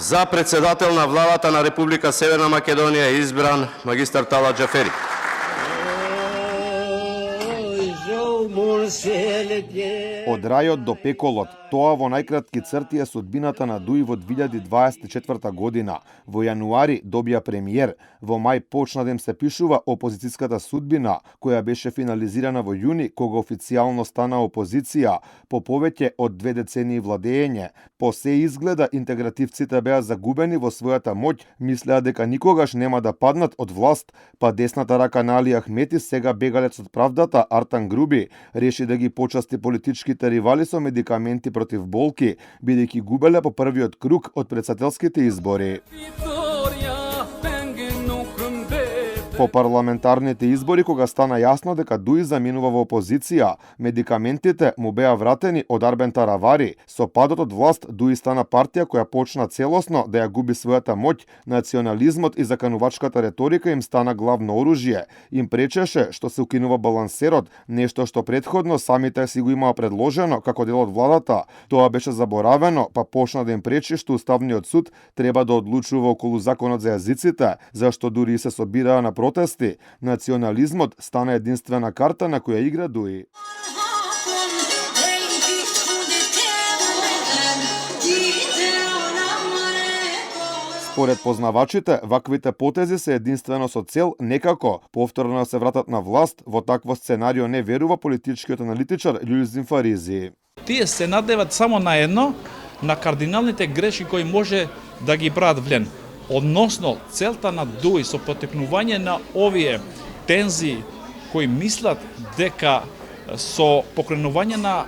За председател на владата на Република Северна Македонија е избран магистар Талат Џафери. Од рајот до пеколот, тоа во најкратки црти е судбината на Дуи во 2024 година. Во јануари добија премиер, во мај почна да им се пишува опозицијската судбина, која беше финализирана во јуни, кога официјално стана опозиција, по повеќе од 2 децении владење. По се изгледа, интегративците беа загубени во својата моќ, мислеа дека никогаш нема да паднат од власт, па десната рака на Али Ахмети, сега бегалец од правдата Артан Груби, реши да ги почасти политичките ривали со медикаменти против болки, бидејќи губеле по првиот круг од претседателските избори. По парламентарните избори, кога стана јасно дека Дуи заминува во опозиција, медикаментите му беа вратени од Арбен Таравари. Со падот од власт, Дуи стана партија која почна целосно да ја губи својата моќ, национализмот и заканувачката реторика им стана главно оружје. Им пречеше што се укинува балансерот, нешто што претходно самите си го имаа предложено како дел од владата. Тоа беше заборавено, па почна да им пречи што Уставниот суд треба да одлучува околу законот за јазиците, зашто дури се собираа на протести. Национализмот стана единствена карта на која игра Дуи. Според познавачите, ваквите потези се единствено со цел некако повторно да се вратат на власт. Во такво сценарио не верува политичкиот аналитичар Љузин Фаризи. Тие се надеват само на едно, на кардиналните грешки кои може да ги прават влен. Односно, целта на Дуи со потекнување на овие тензии кои мислат дека со покренување на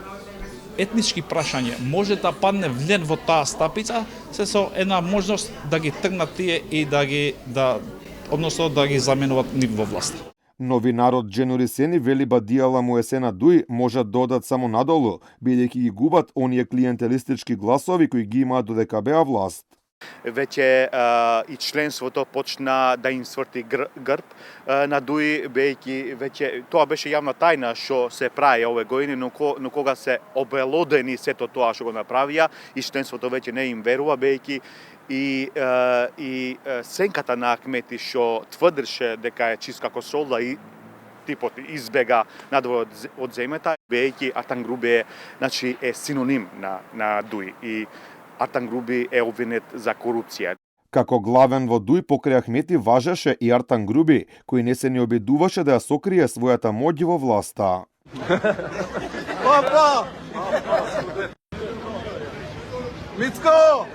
етнички прашања може да падне влен во таа стапица, се со една можност да ги тргнат тие и да ги заменуваат нив во власт. Новинарот Дженури Сени вели Бадијала му есена Дуи можат да одат само надолу, бидејќи ги губат оние клиентелистички гласови кои ги имаат додека беа власт. Веќе и членството почна да им сврти грб на Дуи, бејќи веќе тоа беше јавна тајна што се прави ове години, но кога се обелодени сето тоа што го направија и членството веќе не им верува, бејќи и сенката на Ахмети што тврдеше дека е чист како солда и типот избега надвор од земјата, бејќи Артан Груби е синоним на Дуи и Артан Груби е обвинет за корупција. Како главен во Дуи покрај Ахмети важеше и Артан Груби, кој не се ни обидуваше да ја сокрие својата моќ во власта. Опа! Мицко!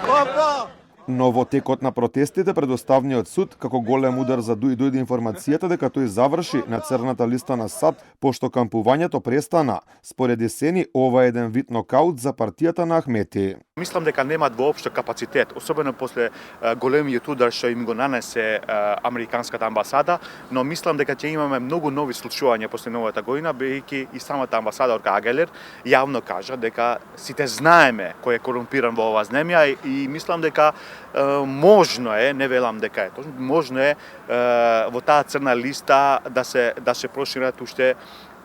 Опа! Но во текот на протестите пред Уставниот суд, како голем удар за Дуи дојде информацијата дека тој заврши на црната листа на САД, пошто кампувањето престана. Според Есени, ова е еден вид нокаут за партијата на Ахмети. Мислам дека немаат воопшто капацитет, особено после големиот удар што им го нанесе американската амбасада, но мислам дека ќе имаме многу нови случувања после новата година, бејќи и самата амбасадорка Агелер јавно кажа дека сите знаеме кој е корумпиран во оваа земја и мислам дека можно е, не велам дека е точно, можно е во таа црна листа да се прошират уште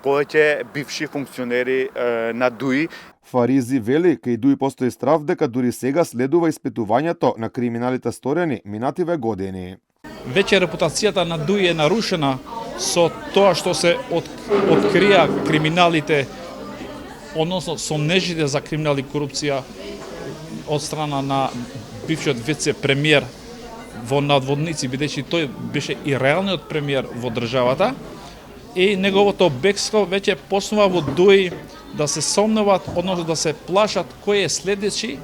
повеќе бивши функционери на Дуи. Фаризи вели, кај Дуи постои страв дека дури сега следува испитувањето на криминалите сторени минативе години. Веќе репутацијата на Дуи е нарушена со тоа што се открија криминалите, односно сомнежите за криминал и корупција од страна на бившиот вице-премиер во надводници, бидејќи тој беше и реалниот премиер во државата, и неговото бегство веќе почнува во Дуи да се сомневаат, односно да се плашат кој е следејќи,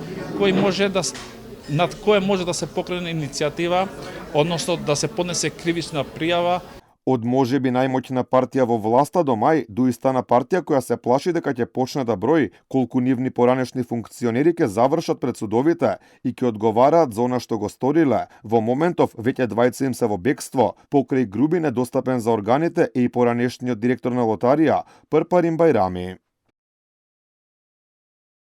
над кој може да се покрене иницијатива, односно да се поднесе кривична пријава. Од можеби најмоќна партија во власта до мај, Дуи стана партија која се плаши дека ќе почне да брои колку нивни поранешни функционери ќе завршат пред судовите и ќе одговараат за она што го сториле. Во моментов веќе двајца им се во бегство, покрај Груби недостапен за органите и поранешниот директор на лотарија Пърпарин Бајрами.